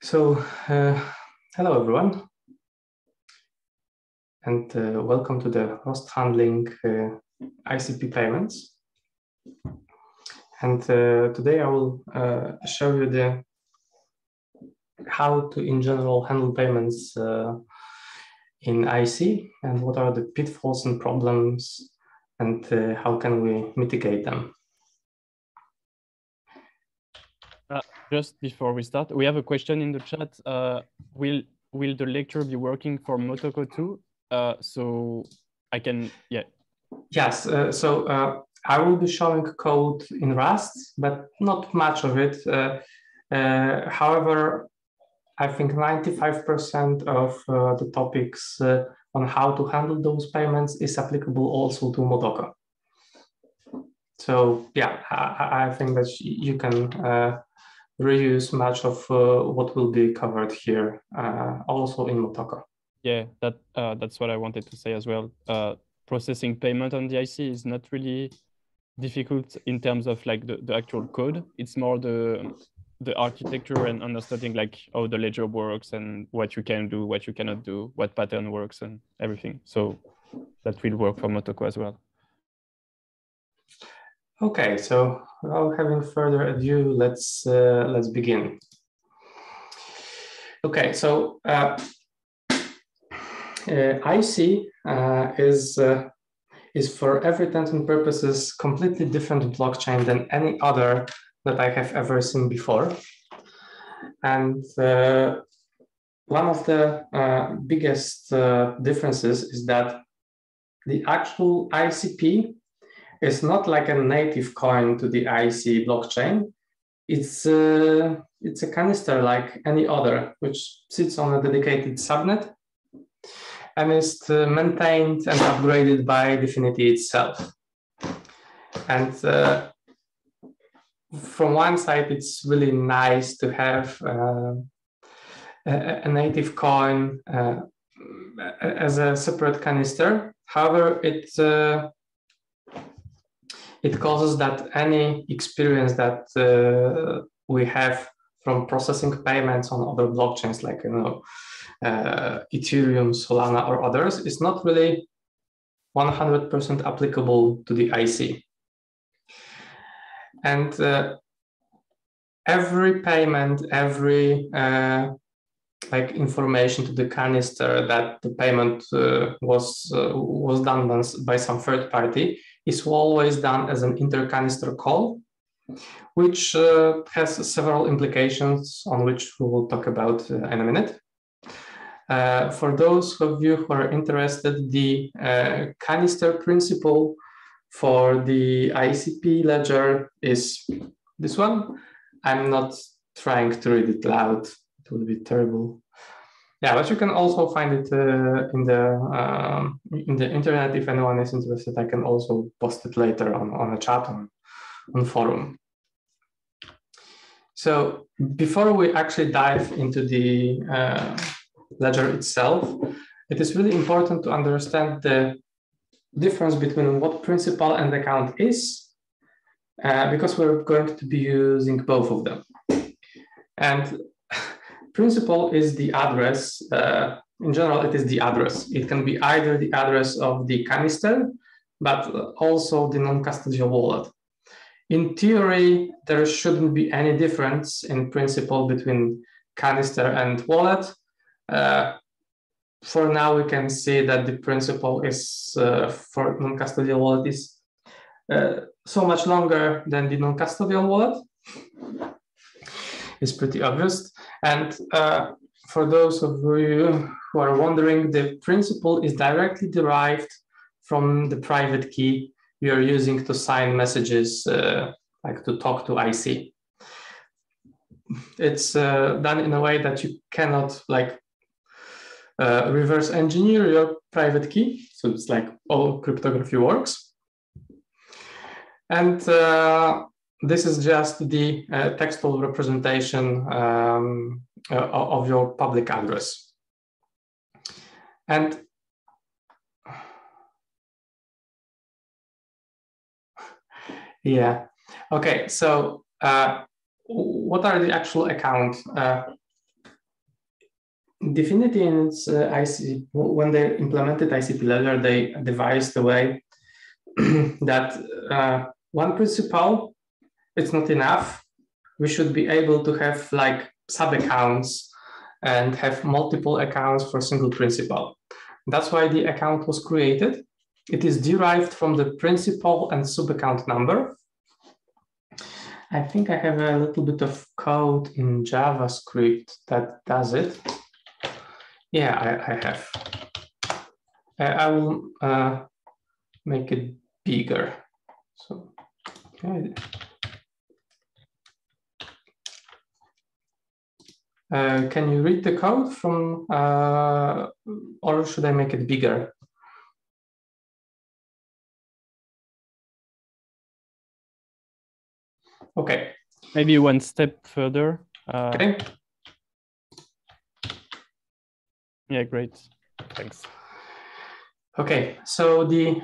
So, hello everyone, and welcome to the host handling ICP payments. And today I will show you how to, in general, handle payments in IC and what are the pitfalls and problems, and how can we mitigate them. Just before we start, we have a question in the chat. Will the lecture be working for Motoko too? So I can, yeah. Yes, I will be showing code in Rust, but not much of it. However, I think 95% of the topics on how to handle those payments is applicable also to Motoko. So yeah, I think that you can reuse much of what will be covered here, also in Motoko. Yeah, that's what I wanted to say as well. Processing payment on the IC is not really difficult in terms of like the actual code. It's more the architecture and understanding like how the ledger works and what you can do, what you cannot do, what pattern works and everything. So that will work for Motoko as well. Okay, so without having further ado, let's begin. Okay, so IC is for every intents and purposes completely different blockchain than any other that I have ever seen before. And one of the biggest differences is that the actual ICP is not like a native coin to the IC blockchain. It's a canister like any other, which sits on a dedicated subnet and is maintained and upgraded by Dfinity itself. And from one side, it's really nice to have a native coin as a separate canister. However, it causes that any experience that we have from processing payments on other blockchains like Ethereum, Solana, or others is not really 100% applicable to the IC. And every payment, every like information to the canister that the payment was done by some third party is always done as an intercanister call, which has several implications on which we will talk about in a minute. For those of you who are interested, the canister principle for the ICP ledger is this one. I'm not trying to read it loud. It would be terrible. Yeah, but you can also find it in the internet. If anyone is interested, I can also post it later on a chat on forum. So before we actually dive into the ledger itself, it is really important to understand the difference between what principal and account is, because we're going to be using both of them. And principal is the address. In general, it is the address. It can be either the address of the canister, but also the non-custodial wallet. In theory, there shouldn't be any difference in principal between canister and wallet. For now, we can see that the principal is for non-custodial wallet is so much longer than the non-custodial wallet. It's pretty obvious. And for those of you who are wondering, the principal is directly derived from the private key we are using to sign messages, like to talk to IC. It's done in a way that you cannot like reverse engineer your private key. So it's like all cryptography works. And this is just the textual representation of your public address. And yeah, okay, so what are the actual accounts? Dfinity in its when they implemented ICP Ledger, they devised a way that one principal, it's not enough. We should be able to have like sub-accounts and have multiple accounts for a single principal. That's why the account was created. It is derived from the principal and sub-account number. I think I have a little bit of code in JavaScript that does it. Yeah, I have. I will make it bigger. So, okay. Can you read the code from, or should I make it bigger? Okay. Maybe one step further. Okay. Yeah, great. Thanks. Okay, so the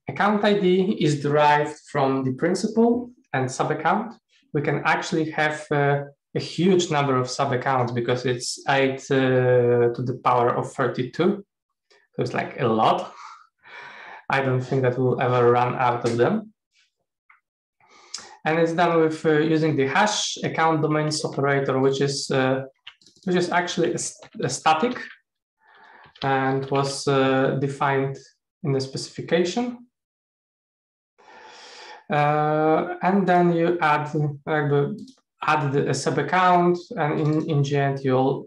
account ID is derived from the principal and sub-account. We can actually have a huge number of sub-accounts because it's 8 to the power of 32. So it's like a lot. I don't think that we'll ever run out of them. And it's done with using the hash account domains operator, which is actually a static and was defined in the specification. And then you add a sub-account, and in the end, you'll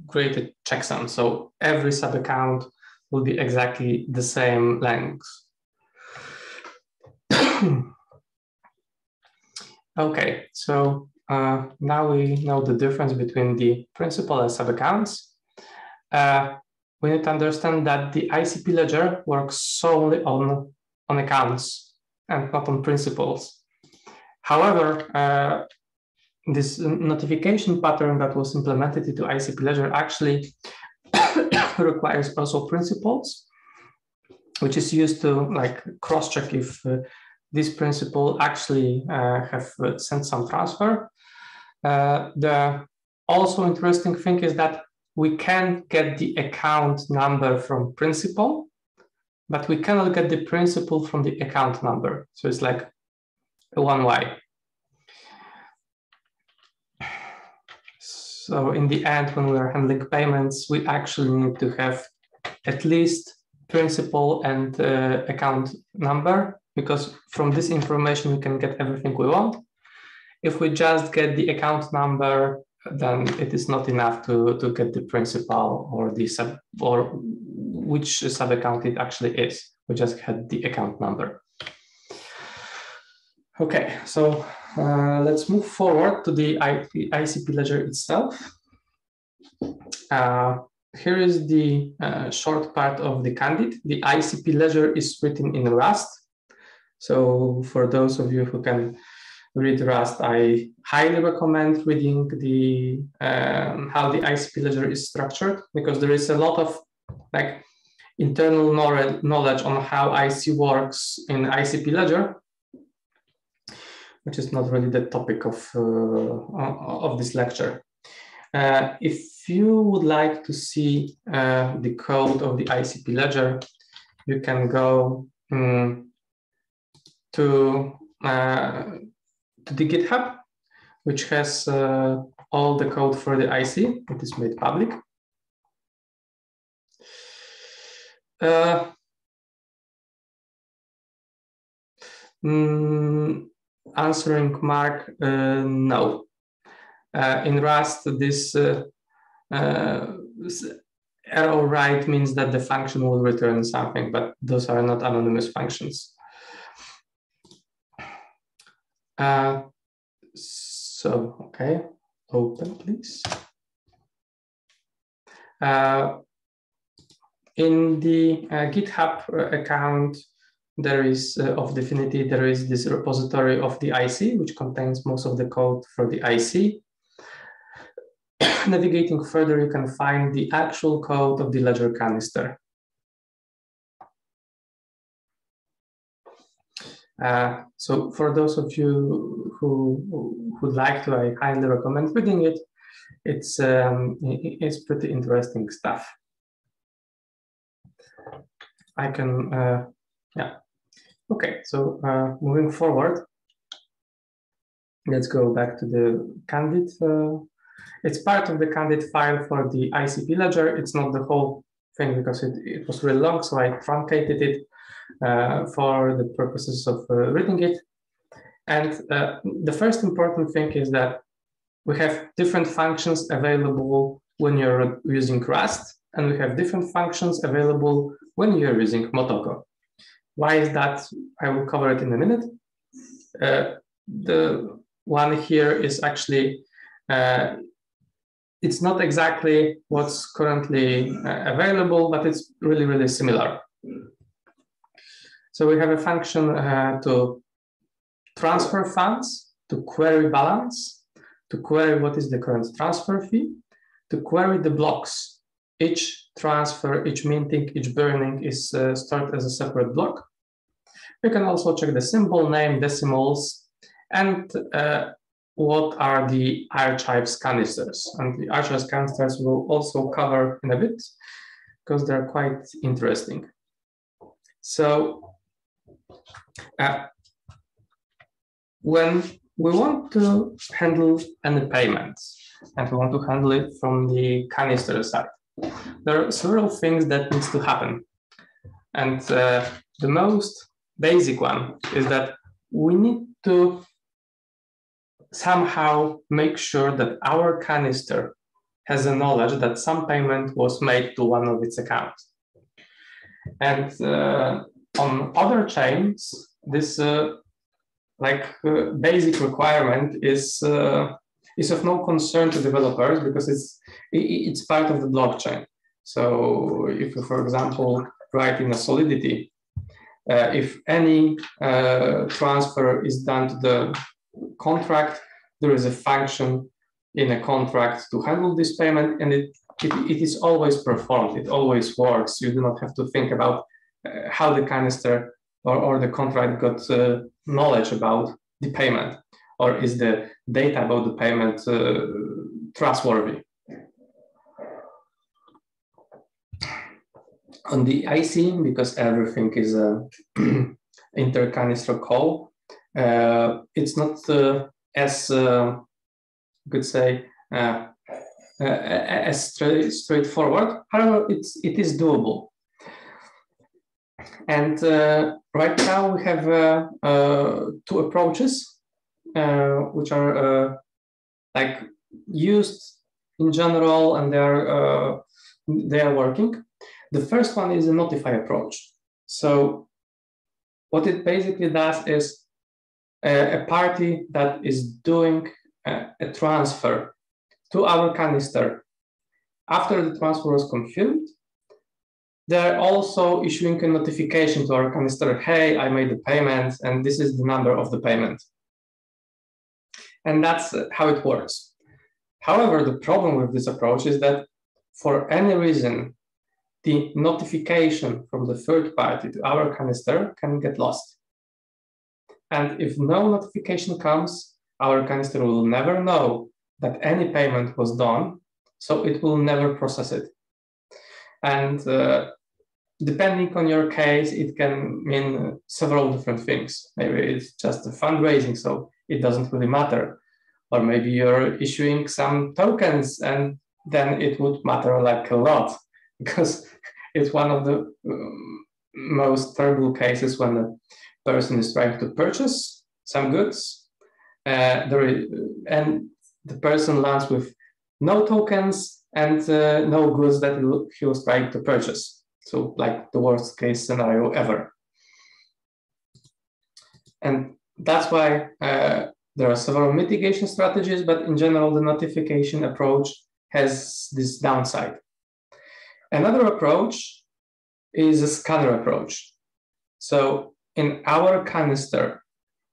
create a checksum. So every sub-account will be exactly the same length. Okay, so now we know the difference between the principal and sub-accounts. We need to understand that the ICP ledger works solely on accounts and not on principals. However, this notification pattern that was implemented into ICP ledger actually requires also principals, which is used to like cross-check if this principal actually have sent some transfer. The also interesting thing is that we can get the account number from principal, but we cannot get the principal from the account number. So it's like a one-way. So in the end, when we're handling payments, we actually need to have at least principal and account number, because from this information, we can get everything we want. If we just get the account number, then it is not enough to get the principal or the sub, or which sub account it actually is. We just had the account number. Okay, so let's move forward to the ICP ledger itself. Here is the short part of the candid. The ICP ledger is written in Rust. So for those of you who can read Rust, I highly recommend reading the how the ICP ledger is structured, because there is a lot of like internal knowledge on how IC works in ICP ledger, which is not really the topic of this lecture. If you would like to see the code of the ICP ledger, you can go to the GitHub, which has all the code for the IC. It is made public. Answering Mark, no. In Rust, this arrow right means that the function will return something, but those are not anonymous functions. So, okay, open, please. In the GitHub account, there is of Dfinity, there is this repository of the IC, which contains most of the code for the IC. Navigating further, you can find the actual code of the ledger canister. So for those of you who would like to, I highly recommend reading it. It's pretty interesting stuff. I can, yeah. Okay, so moving forward, let's go back to the Candid. It's part of the Candid file for the ICP ledger. It's not the whole thing because it was really long, so I truncated it for the purposes of reading it. And the first important thing is that we have different functions available when you're using Rust, and we have different functions available when you're using Motoko. Why is that? I will cover it in a minute. The one here is actually, it's not exactly what's currently available, but it's really, really similar. So we have a function to transfer funds, to query balance, to query what is the current transfer fee, to query the blocks. Each transfer, each minting, each burning is stored as a separate block. We can also check the symbol name, decimals, and what are the archives canisters. And the archives canisters we'll also cover in a bit because they're quite interesting. So when we want to handle any payments, and we want to handle it from the canister side, there are several things that needs to happen. And the most basic one is that we need to somehow make sure that our canister has a knowledge that some payment was made to one of its accounts. And on other chains, this basic requirement is of no concern to developers because it's part of the blockchain. So if you, for example, write in a Solidity, if any transfer is done to the contract, there is a function in a contract to handle this payment, and it is always performed. It always works. You do not have to think about how the canister or the contract got knowledge about the payment, or is the data about the payment trustworthy. On the IC, because everything is a intercanister call, it's not as could say as straightforward. However, it is doable. And right now we have two approaches which are like used in general, and they are working. The first one is a notify approach. So what it basically does is a party that is doing a transfer to our canister. After the transfer was confirmed, they're also issuing a notification to our canister, hey, I made the payment, and this is the number of the payment. And that's how it works. However, the problem with this approach is that for any reason, the notification from the third party to our canister can get lost. And if no notification comes, our canister will never know that any payment was done, so it will never process it. And depending on your case, it can mean several different things. Maybe it's just a fundraising, so it doesn't really matter. Or maybe you're issuing some tokens, and then it would matter like a lot, because it's one of the most terrible cases when the person is trying to purchase some goods, and the person lands with no tokens and no goods that he was trying to purchase. So like the worst case scenario ever. And that's why there are several mitigation strategies, but in general, the notification approach has this downside. Another approach is a scanner approach. So in our canister,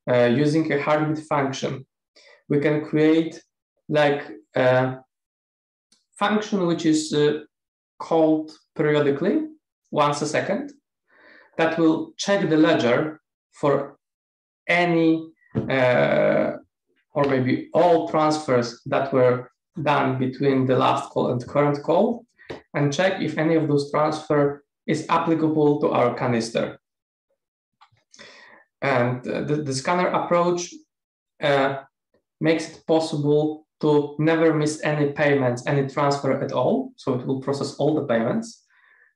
using a heartbeat function, we can create like a function which is called periodically, once a second, that will check the ledger for any or maybe all transfers that were done between the last call and current call, and check if any of those transfer is applicable to our canister. And the scanner approach makes it possible to never miss any payments, any transfer at all. So it will process all the payments.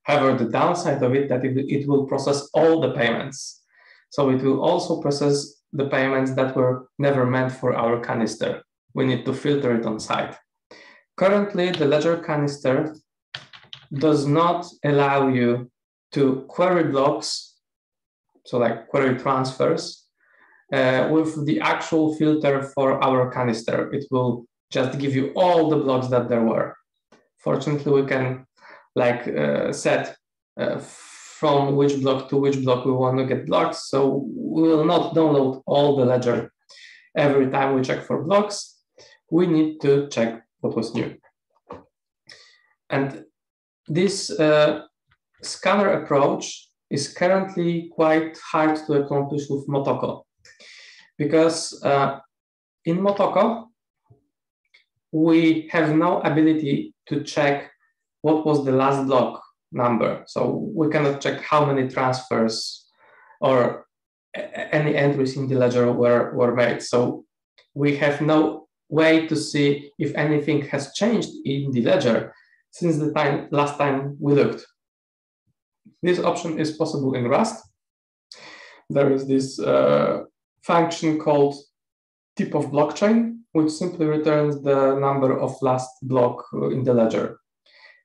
However, the downside of it that it will process all the payments. So it will also process the payments that were never meant for our canister. We need to filter it on site. Currently, the ledger canister does not allow you to query blocks, so like query transfers, with the actual filter for our canister. It will just give you all the blocks that there were. Fortunately, we can set from which block to which block we want to get blocks. So we will not download all the ledger every time we check for blocks. We need to check what was new. And this scanner approach is currently quite hard to accomplish with Motoko, because in Motoko, we have no ability to check what was the last block number. So we cannot check how many transfers or any entries in the ledger were made. So we have no way to see if anything has changed in the ledger since the last time we looked. This option is possible in Rust. There is this function called tip of blockchain, which simply returns the number of last block in the ledger.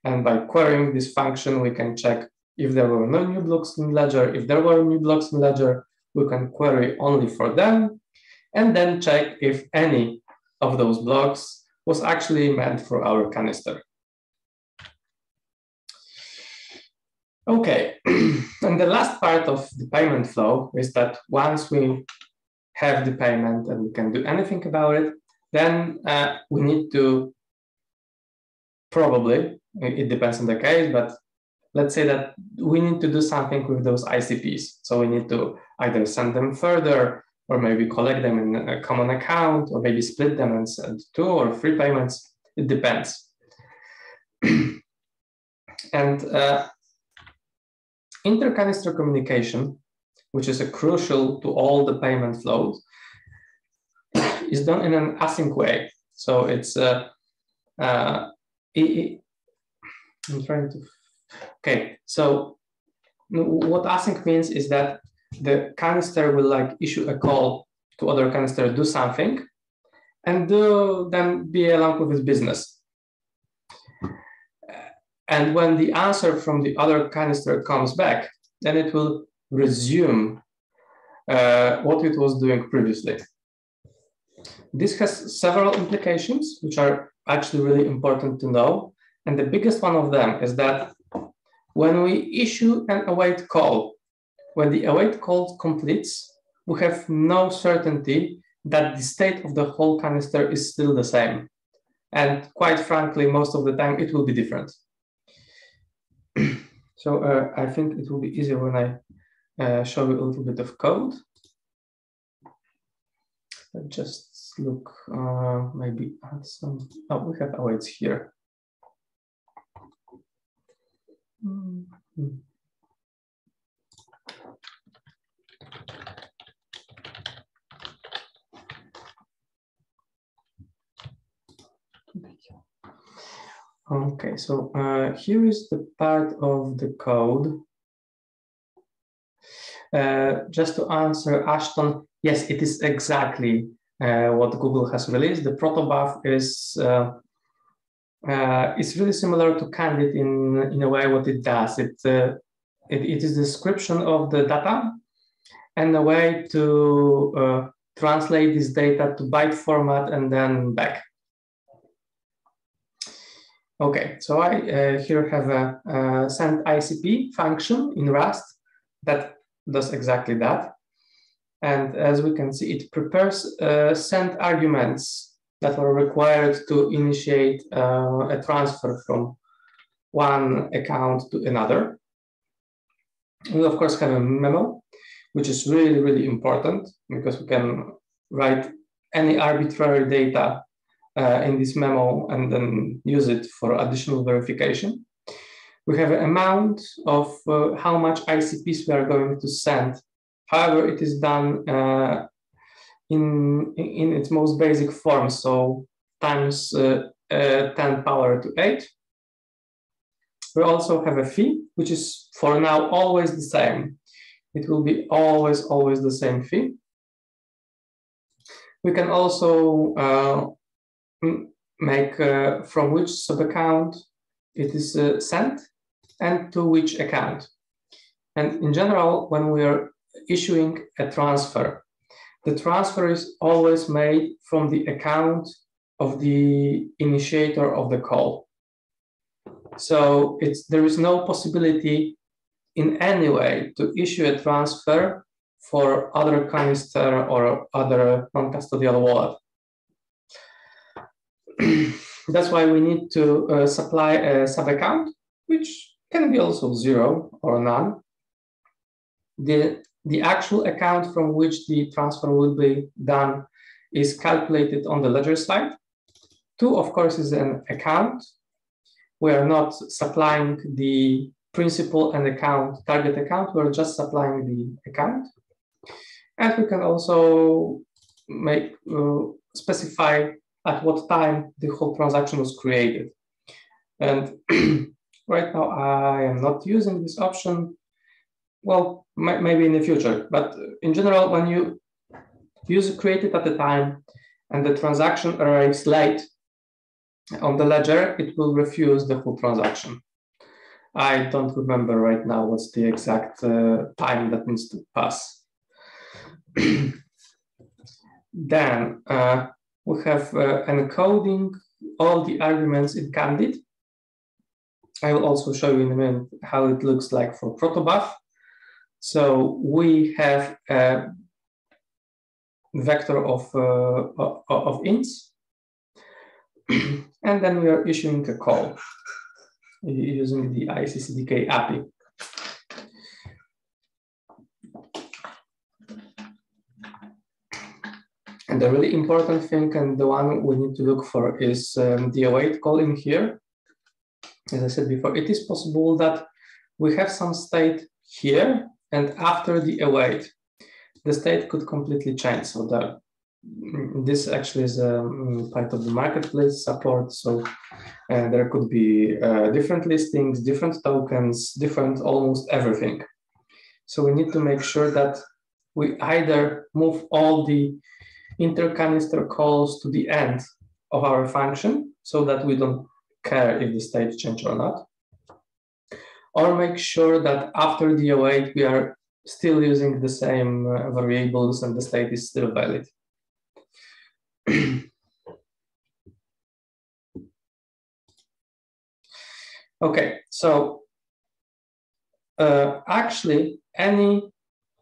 And by querying this function, we can check if there were no new blocks in ledger. If there were new blocks in ledger, we can query only for them, and then check if any of those blocks was actually meant for our canister. Okay, and the last part of the payment flow is that once we have the payment and we can do anything about it, then we need to probably, it depends on the case, but let's say that we need to do something with those ICPs. So we need to either send them further, or maybe collect them in a common account, or maybe split them and send 2 or 3 payments. It depends. And intercanister communication, which is crucial to all the payment flows, is done in an async way. So it's I'm trying to. Okay, so what async means is that the canister will issue a call to other canister, do something, and then be along with his business. And when the answer from the other canister comes back, then it will resume what it was doing previously. This has several implications, which are actually really important to know. And the biggest one of them is that when we issue an await call, when the await call completes, we have no certainty that the state of the whole canister is still the same. And quite frankly, most of the time it will be different. So I think it will be easier when I show you a little bit of code. Just look, maybe add some, oh, we have awaits here. Okay, so here is the part of the code. Just to answer Ashton, yes, it is exactly what Google has released. The protobuf is it's really similar to Candid in a way what it does. It is a description of the data and a way to translate this data to byte format and then back. Okay, so I here have a send ICP function in Rust that does exactly that. And as we can see, it prepares send arguments that are required to initiate a transfer from one account to another. We, of course, have a memo, which is really, really important because we can write any arbitrary data in this memo and then use it for additional verification. We have an amount of how much ICPs we are going to send. However, it is done in its most basic form, so times 10 power to 8. We also have a fee, which is for now always the same. It will be always the same fee. We can also make from which sub-account it is sent and to which account. And in general, when we are issuing a transfer, the transfer is always made from the account of the initiator of the call. So there is no possibility in any way to issue a transfer for other canister or other non-custodial wallet. That's why we need to supply a sub-account, which can be also 0 or none. The actual account from which the transfer will be done is calculated on the ledger slide. 2, of course, is an account. We are not supplying the principal and account, target account. We're just supplying the account. And we can also specify at what time the whole transaction was created. And right now, I am not using this option. Well, maybe in the future, but in general, when you use create it at the time and the transaction arrives late on the ledger, it will refuse the whole transaction. I don't remember right now what's the exact time that needs to pass. Then we have encoding all the arguments in Candid. I will also show you in a minute how it looks like for protobuf. So we have a vector of ints, and then we are issuing a call using the ICCDK API. And the really important thing, and the one we need to look for, is the await call in here. As I said before, it is possible that we have some state here, and after the await, the state could completely change. So this actually is part of the marketplace support. So there could be different listings, different tokens, different almost everything. So we need to make sure that we either move all the intercanister calls to the end of our function so that we don't care if the state change or not, or make sure that after the await we are still using the same variables and the state is still valid. Okay, so actually any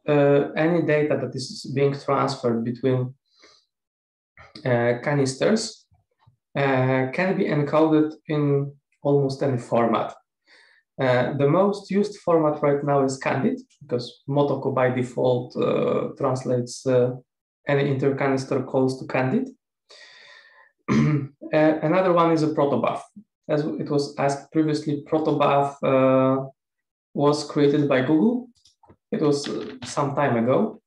data that is being transferred between canisters can be encoded in almost any format. The most used format right now is Candid, because Motoko by default translates any intercanister calls to Candid. Another one is a protobuf. As it was asked previously, protobuf was created by Google. It was some time ago.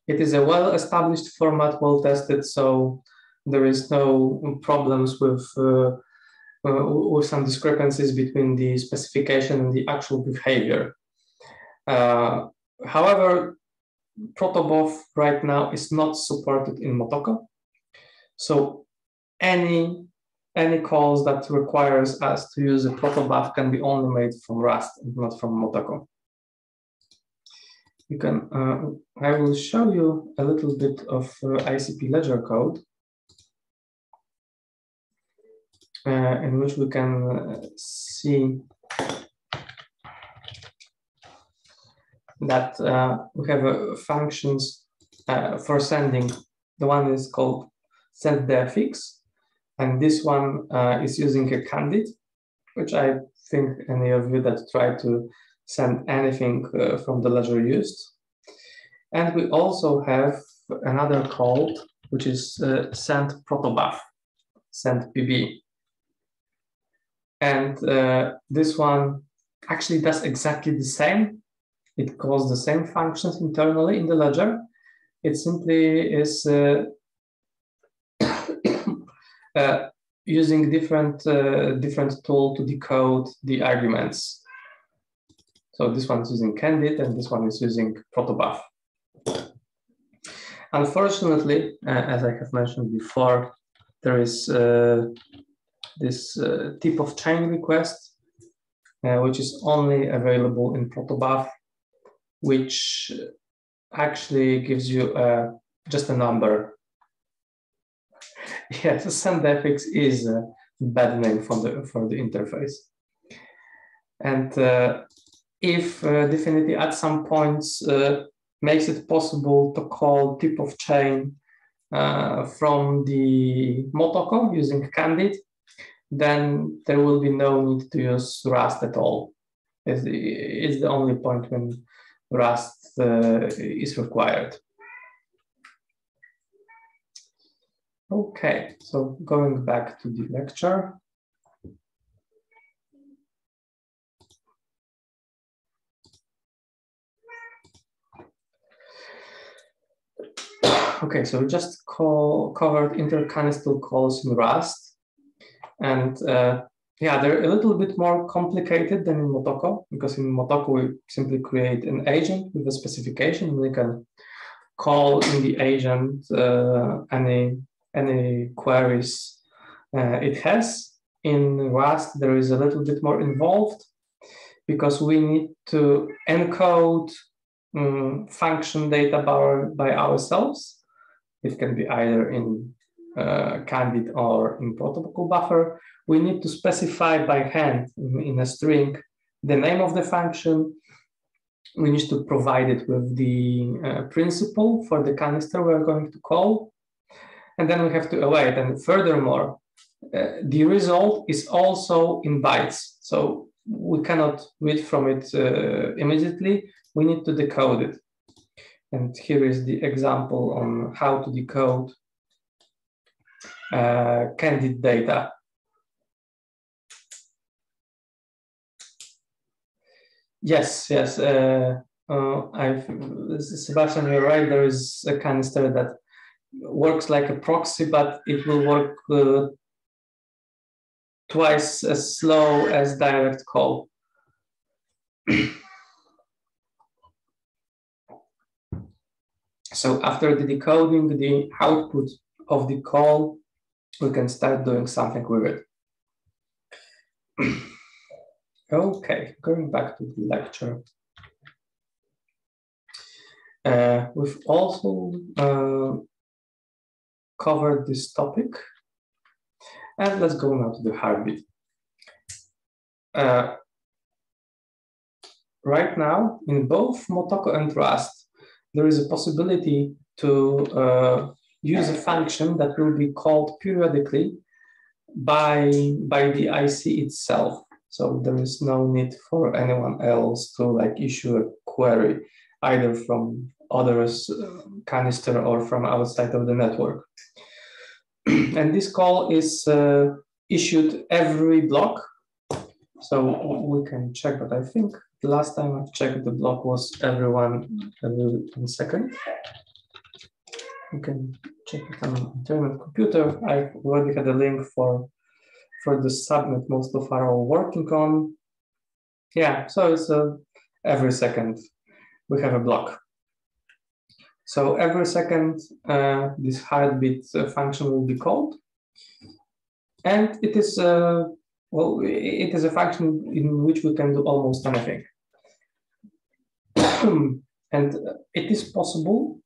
It is a well-established format, well-tested, so there is no problems with some discrepancies between the specification and the actual behavior. However, protobuf right now is not supported in Motoko. So any calls that requires us to use a protobuf can be only made from Rust and not from Motoko. You can, I will show you a little bit of ICP ledger code in which we can see that we have functions for sending. The one is called send dfx, and this one is using a Candid, which I think any of you that try to send anything from the ledger used. And we also have another call, which is send protobuf, send PB. And this one actually does exactly the same. It calls the same functions internally in the ledger. It simply is using different tool to decode the arguments. So this one is using Candid, and this one is using protobuf. Unfortunately, as I have mentioned before, there is this tip of chain request, which is only available in protobuf, which actually gives you just a number. Yes, sendFX is a bad name for the interface. And if Dfinity at some points makes it possible to call tip of chain from the Motoko using Candid, then there will be no need to use Rust at all. It's the only point when Rust is required. Okay, so going back to the lecture. Okay, so we just covered intercanister calls in Rust. And yeah, they're a little bit more complicated than in Motoko, because in Motoko we simply create an agent with a specification. We can call in the agent any queries it has. In Rust, there is a little bit more involved, because we need to encode function data by ourselves. It can be either in Candid or in protocol buffer. We need to specify by hand in a string the name of the function. We need to provide it with the principal for the canister we're going to call. And then we have to await. And furthermore, the result is also in bytes. So we cannot read from it immediately. We need to decode it. And here is the example on how to decode Candid data. Yes, yes. Sebastian, you're right. There is a canister that works like a proxy, but it will work twice as slow as direct call. So after the decoding the output of the call, we can start doing something with it. Okay, going back to the lecture. We've also covered this topic. And let's go now to the heartbeat. Right now, in both Motoko and Rust, there is a possibility to use a function that will be called periodically by the IC itself. So there is no need for anyone else to issue a query, either from others canister or from outside of the network. And this call is issued every block. So we can check, but I think the last time I've checked, the block was every 1 second. You can check it on internet computer. I've already had a link for the subnet most of are all working on. Yeah, so it's every second we have a block. So every second this heartbeat function will be called, and it is well, it is a function in which we can do almost anything. And it is possible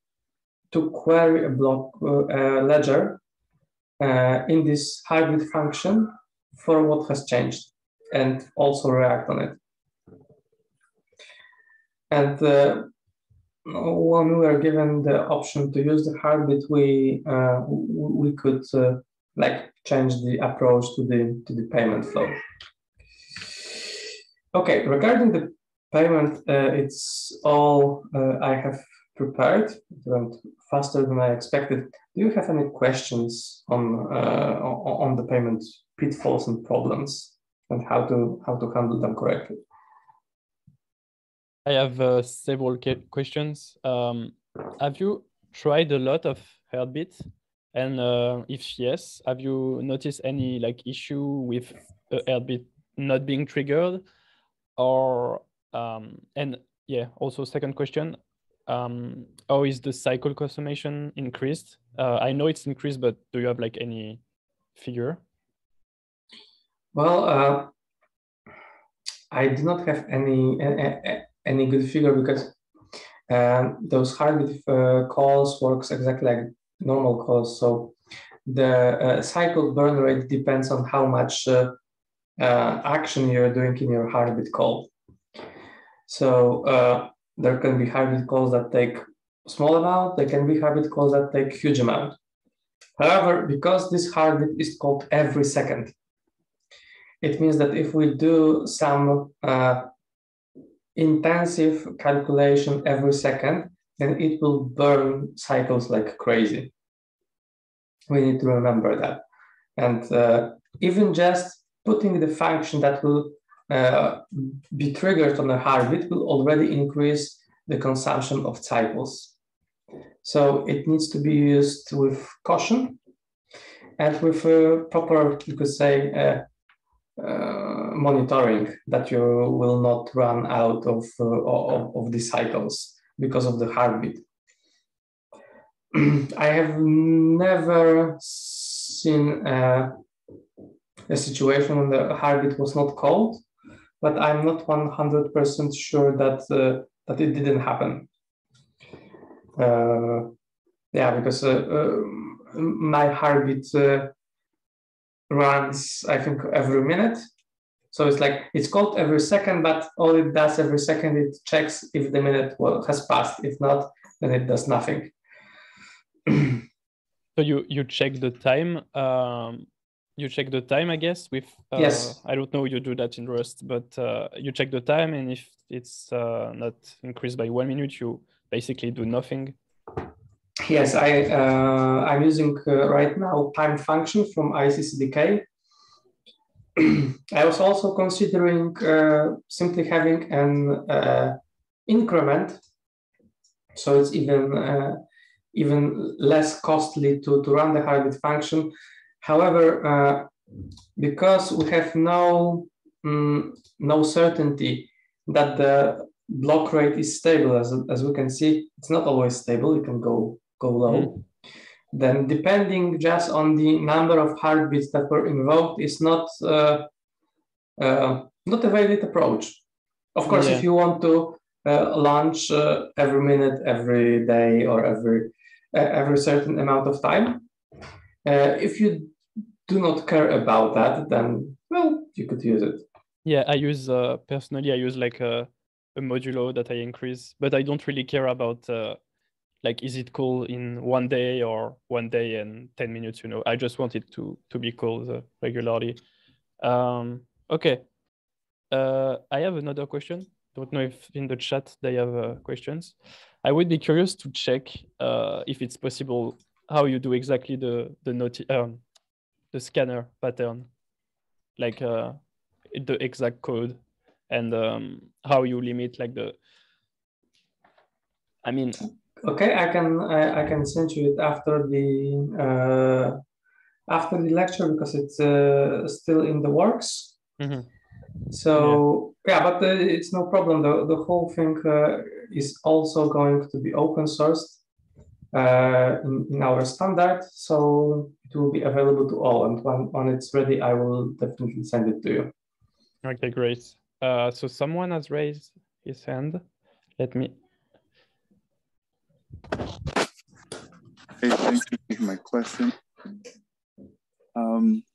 to query a block ledger in this heartbeat function for what has changed, and also react on it. And when we were given the option to use the heartbeat, we could change the approach to the payment flow. Okay, regarding the payment, it's all I have prepared. It went faster than I expected. Do you have any questions on the payment pitfalls and problems and how to handle them correctly? I have several questions. Have you tried a lot of Heartbeat? And if yes, have you noticed any like issue with a Heartbeat not being triggered? Or and yeah, also second question, how is the cycle confirmation increased? I know it's increased, but do you have like any figure? Well, I do not have any good figure because those Heartbeat calls works exactly like normal calls. So the cycle burn rate depends on how much action you're doing in your Heartbeat call. So there can be Heartbeat calls that take small amount. There can be Heartbeat calls that take huge amount. However, because this Heartbeat is called every second, it means that if we do some intensive calculation every second, then it will burn cycles like crazy. We need to remember that. And even just putting the function that will be triggered on a Heartbeat will already increase the consumption of cycles. So it needs to be used with caution and with proper, you could say, monitoring that you will not run out of the cycles because of the Heartbeat. I have never seen a situation when the Heartbeat was not called, but I'm not 100% sure that that it didn't happen. Yeah, because my Heartbeat runs, I think, every minute. So it's like it's called every second, but all it does every second, it checks if the minute has passed. If not, then it does nothing. So you check the time. You check the time, I guess. With yes. I don't know. You do that in Rust, but you check the time, and if it's not increased by 1 minute, you basically do nothing. Yes, I'm using right now time function from ICCDK. I was also considering simply having an increment, so it's even less costly to run the Heartbeat function. However, because we have no certainty that the block rate is stable, as we can see, it's not always stable. It can go low. Then depending just on the number of heartbeats that were invoked is not a valid approach. Of course, if you want to launch every minute, every day, or every certain amount of time, if you do not care about that, then well, you could use it. Yeah, I use personally, I use like a modulo that I increase, but I don't really care about like, is it called in 1 day or 1 day and 10 minutes, you know. I just want it to be called regularly. Okay. I have another question. Don't know if in the chat they have questions. I would be curious to check if it's possible how you do exactly the scanner pattern, like the exact code, and how you limit like the. I mean. Okay, I can send you it after the lecture because it's still in the works. Mm-hmm. So yeah, but it's no problem. The whole thing is also going to be open sourced in our standard, so it will be available to all. And when it's ready, I will definitely send it to you. Okay, great. So someone has raised his hand. Let me. Hey, thanks for taking my question.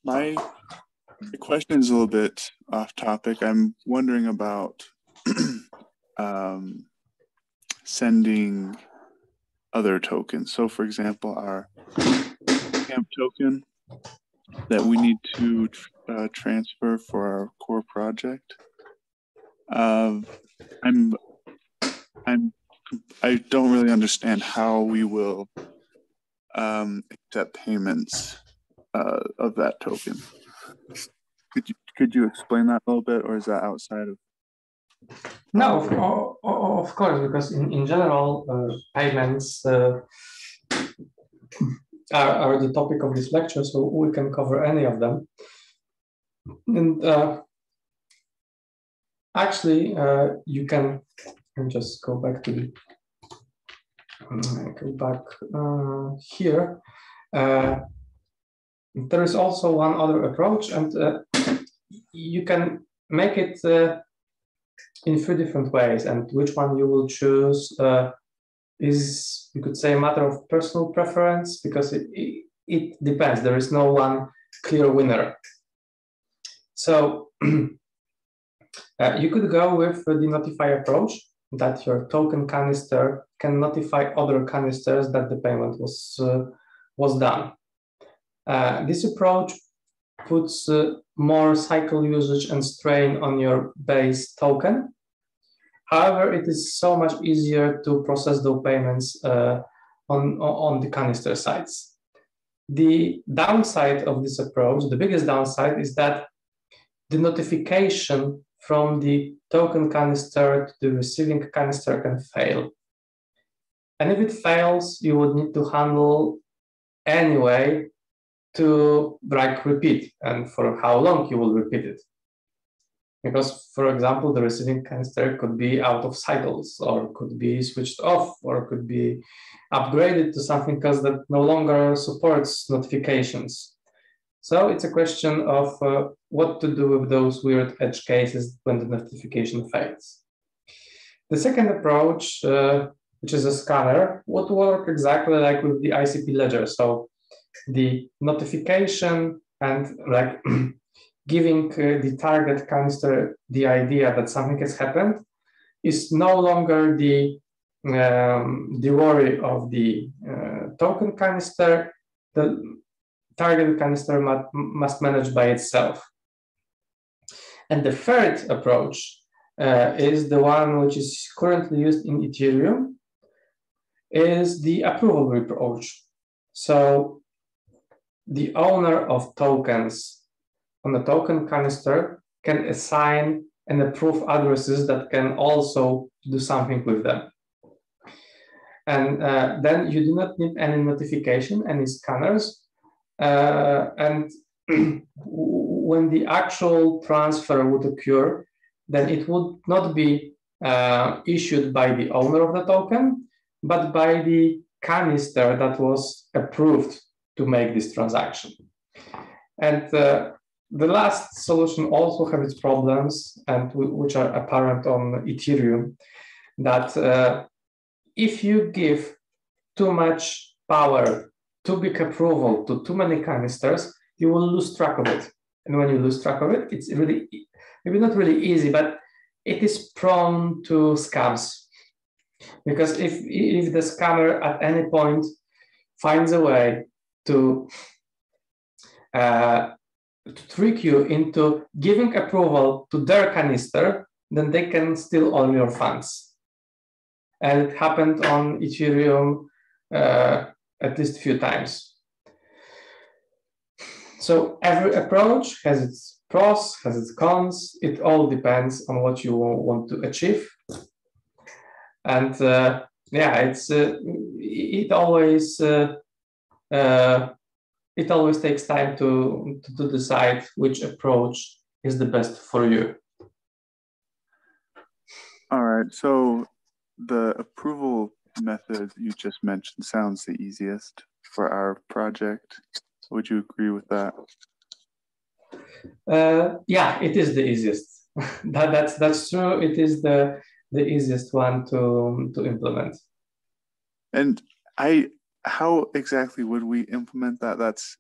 My question is a little bit off topic. I'm wondering about sending other tokens. So for example, our camp token that we need to transfer for our core project. I don't really understand how we will accept payments of that token. Could you explain that a little bit, or is that outside of? No, of course, because in general, payments are the topic of this lecture, so we can cover any of them. And actually, you can just go back to the here. There is also one other approach, and you can make it in 3 different ways, and which one you will choose is, you could say, a matter of personal preference, because it depends. There is no one clear winner. So you could go with the notify approach, that your token canister can notify other canisters that the payment was done. This approach puts more cycle usage and strain on your base token. However, it is so much easier to process those payments on the canister sides. The downside of this approach, the biggest downside, is that the notification from the token canister to the receiving canister can fail. And if it fails, you would need to handle anyway to repeat, and for how long you will repeat it. Because, for example, the receiving canister could be out of cycles, or could be switched off, or could be upgraded to something else that no longer supports notifications. So it's a question of what to do with those weird edge cases when the notification fails. The second approach, which is a scanner, would work exactly like with the ICP ledger. So the notification and giving the target canister the idea that something has happened is no longer the worry of the token canister. The target canister must manage by itself. And the third approach is the one which is currently used in Ethereum, is the approval approach. So the owner of tokens on the token canister can assign and approve addresses that can also do something with them. And then you do not need any notification, any scanners. And when the actual transfer would occur, then it would not be issued by the owner of the token, but by the canister that was approved to make this transaction. And the last solution also has its problems, and which are apparent on Ethereum, that if you give too much power, too big approval to too many canisters, you will lose track of it. And when you lose track of it, it's really, maybe not really easy, but it is prone to scams. Because if the scammer at any point finds a way to trick you into giving approval to their canister, then they can steal all your funds. And it happened on Ethereum at least a few times. So every approach has its pros, has its cons. It all depends on what you want to achieve. And yeah, it always takes time to decide which approach is the best for you. All right, so the approval method you just mentioned sounds the easiest for our project. Would you agree with that? Yeah, it is the easiest. That's true. It is the easiest one to implement. And how exactly would we implement that? That's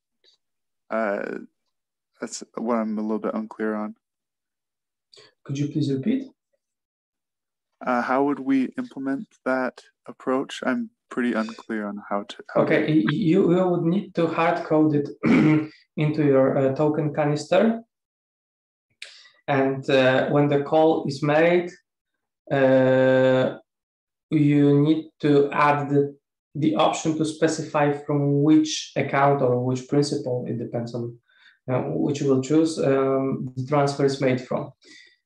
what I'm a little bit unclear on. Could you please repeat? How would we implement that approach? I'm pretty unclear on how to. Okay, you would need to hard code it into your token canister. And when the call is made, you need to add the option to specify from which account or which principal, it depends on which you will choose, the transfer is made from.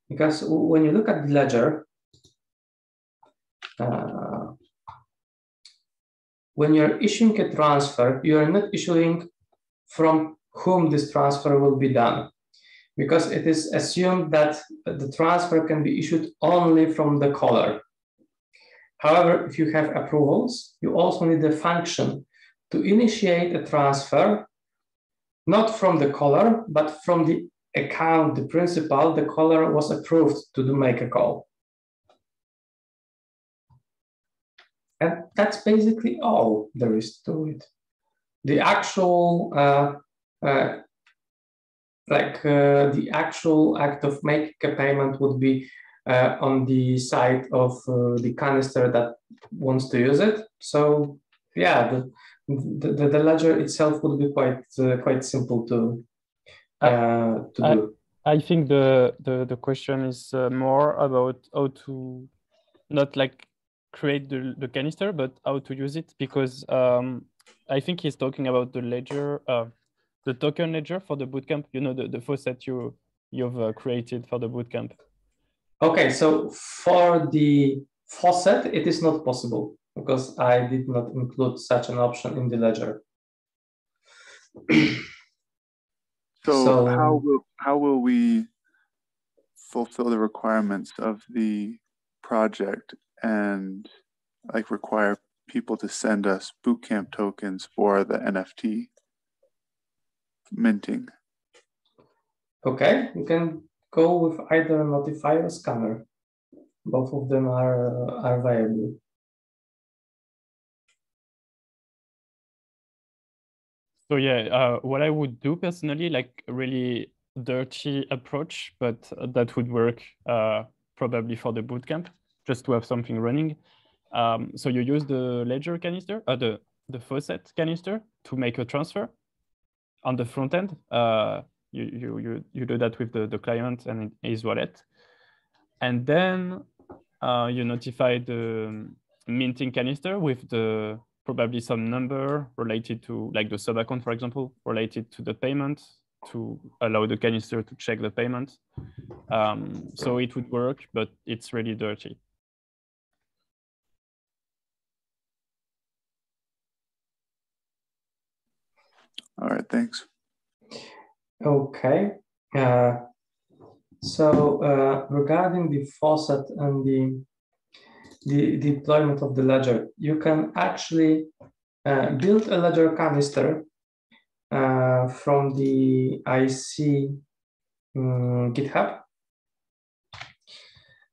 Because when you look at the ledger, when you're issuing a transfer, you're not issuing from whom this transfer will be done, because it is assumed that the transfer can be issued only from the caller. However, if you have approvals, you also need a function to initiate a transfer, not from the caller, but from the account, the principal, the caller was approved to make a call. And that's basically all there is to it. The actual, the actual act of making a payment would be on the side of the canister that wants to use it. So yeah, the ledger itself would be quite simple to do. I think the question is more about how to not like create the canister, but how to use it, because I think he's talking about the ledger, the token ledger for the bootcamp. You know, the faucet you've created for the bootcamp. Okay, so for the faucet, it is not possible because I did not include such an option in the ledger. So how will we fulfill the requirements of the project and like require people to send us bootcamp tokens for the NFT minting? Okay, you can go with either a notifier or scanner. Both of them are viable. So yeah, what I would do personally, like a really dirty approach, but that would work probably for the bootcamp, just to have something running. So you use the ledger canister, the faucet canister to make a transfer on the front end. You do that with the client and his wallet, and then you notify the minting canister with the probably some number related to, like the sub account, for example, related to the payment to allow the canister to check the payment. So it would work, but it's really dirty. All right, thanks. Okay. Regarding the faucet and the deployment of the ledger, you can actually build a ledger canister from the IC GitHub.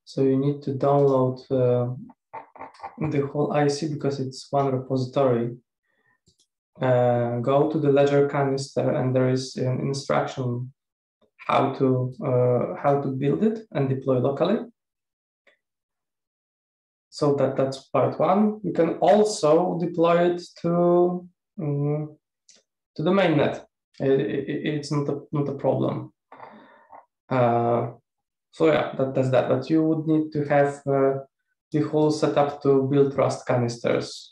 So you need to download the whole IC because it's one repository. Go to the ledger canister and there is an instruction how to build it and deploy locally. So that's part one. You can also deploy it to the mainnet. It's not a problem. So yeah, that's that. But you would need to have the whole setup to build Rust canisters.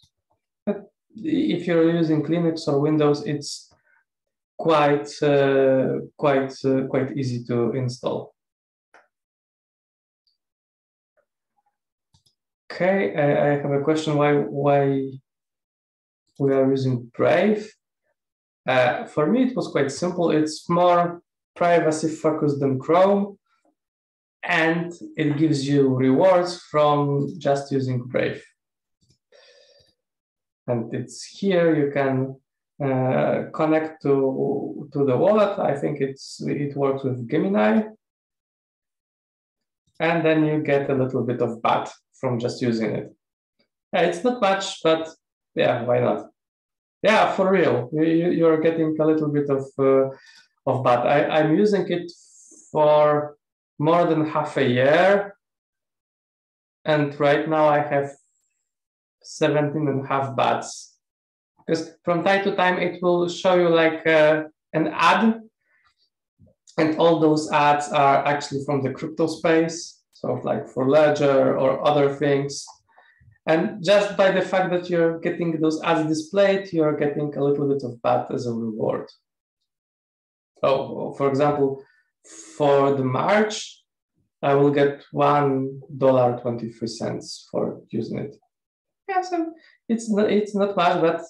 But if you're using Linux or Windows, it's quite easy to install. Okay, I have a question. Why we are using Brave? For me, it was quite simple. It's more privacy focused than Chrome, and it gives you rewards from just using Brave. And it's here you can connect to the wallet. I think it works with Gemini, and then you get a little bit of BAT from just using it. Yeah, it's not much, but yeah, why not? Yeah, for real, you're getting a little bit of BAT. I'm using it for more than half a year, and right now I have 17.5 BATs. Because from time to time it will show you like an ad, And all those ads are actually from the crypto space, so like for Ledger or other things. And just by the fact that you're getting those ads displayed, you're getting a little bit of BAT as a reward. Oh, for example, for the March, I will get $1.23 for using it. Yeah, so it's not much, but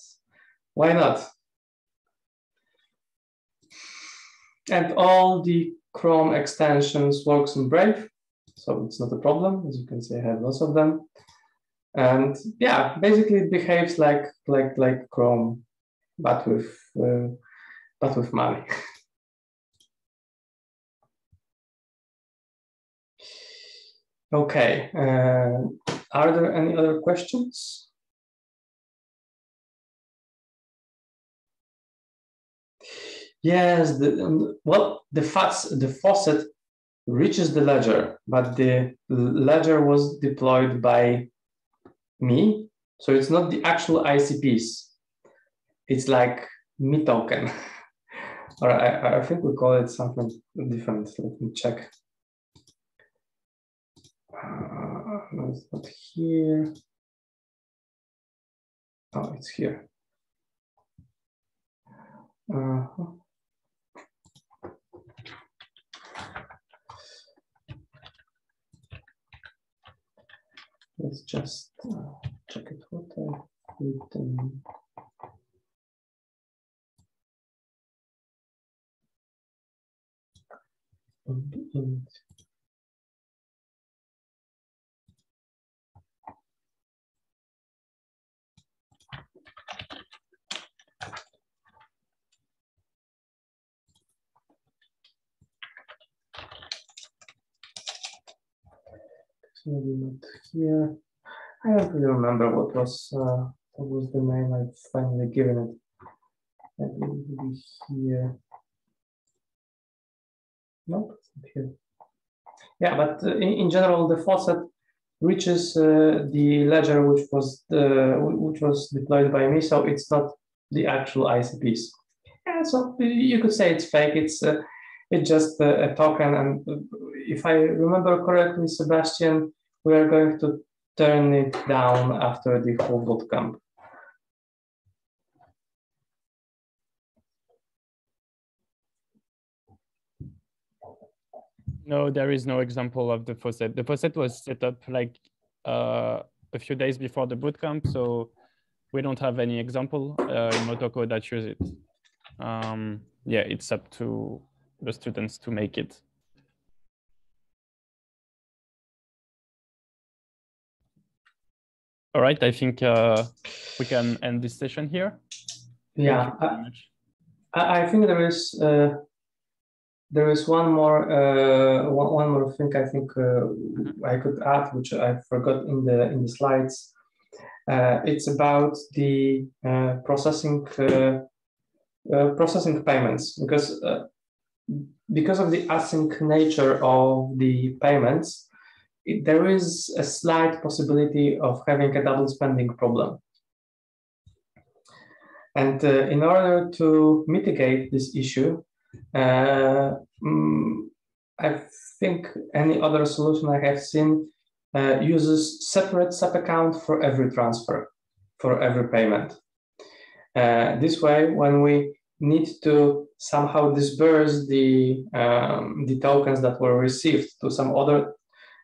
why not? And all the Chrome extensions works in Brave, so it's not a problem. As you can see, I have lots of them. And yeah, basically it behaves like Chrome, but with money. Okay, are there any other questions? Yes, the faucet reaches the ledger, but the ledger was deployed by me, so it's not the actual ICPs. It's like me token, or I think we call it something different. Let me check. No, it's not here. Oh, it's here. Let's just check it. What I've written. Maybe not here. I don't really remember what was the name I've finally given it. Maybe here. Nope, it's not here. Yeah, but in general, the faucet reaches the ledger which was deployed by me, so it's not the actual ICPs. Yeah, so you could say it's fake. It's just a token, and if I remember correctly, Sebastian, we are going to turn it down after the whole bootcamp. No, there is no example of the faucet. The faucet was set up like a few days before the bootcamp, so we don't have any example in Motoko that use it. Yeah, it's up to the students to make it. All right, I think we can end this session here. Yeah, I think there is one more thing I think I could add, which I forgot in the slides. It's about the processing payments, because of the async nature of the payments, there is a slight possibility of having a double spending problem. And in order to mitigate this issue, I think any other solution I have seen uses separate sub-account for every transfer, for every payment. This way, when we need to somehow disperse the tokens that were received to some other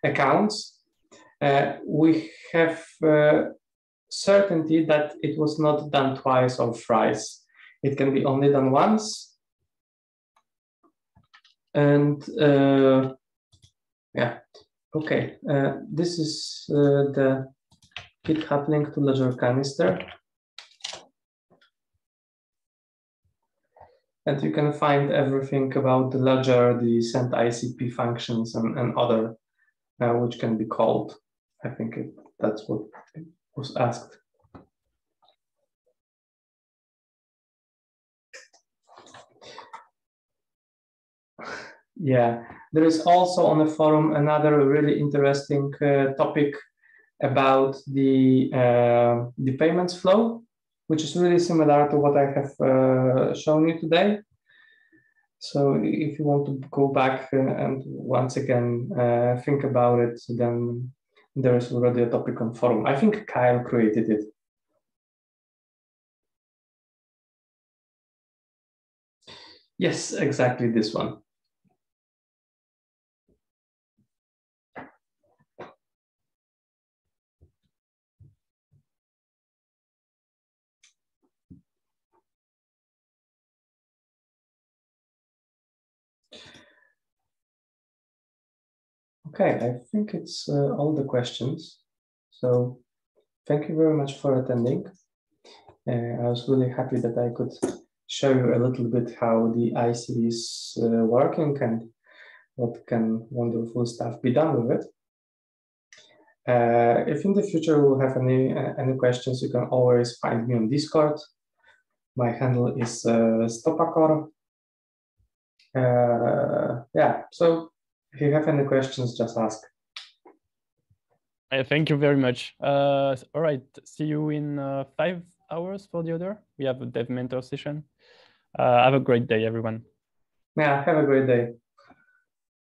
accounts, we have certainty that it was not done twice or thrice. It can be only done once. And yeah, okay. This is the GitHub link to Ledger Canister. And you can find everything about the Ledger, the send ICP functions, and other which can be called. I think that's what was asked. Yeah, there is also on the forum another really interesting topic about the payments flow, which is really similar to what I have shown you today. So if you want to go back and once again think about it, then there is already a topic on forum. I think Kyle created it. Yes, exactly this one. Okay, I think it's all the questions. So thank you very much for attending. I was really happy that I could show you a little bit how the IC is working and what can wonderful stuff be done with it. If in the future you have any questions, you can always find me on Discord. My handle is Stopakor. Yeah, so if you have any questions, just ask. Thank you very much. All right, see you in 5 hours for the other. We have a dev mentor session. Have a great day, everyone. Yeah, have a great day.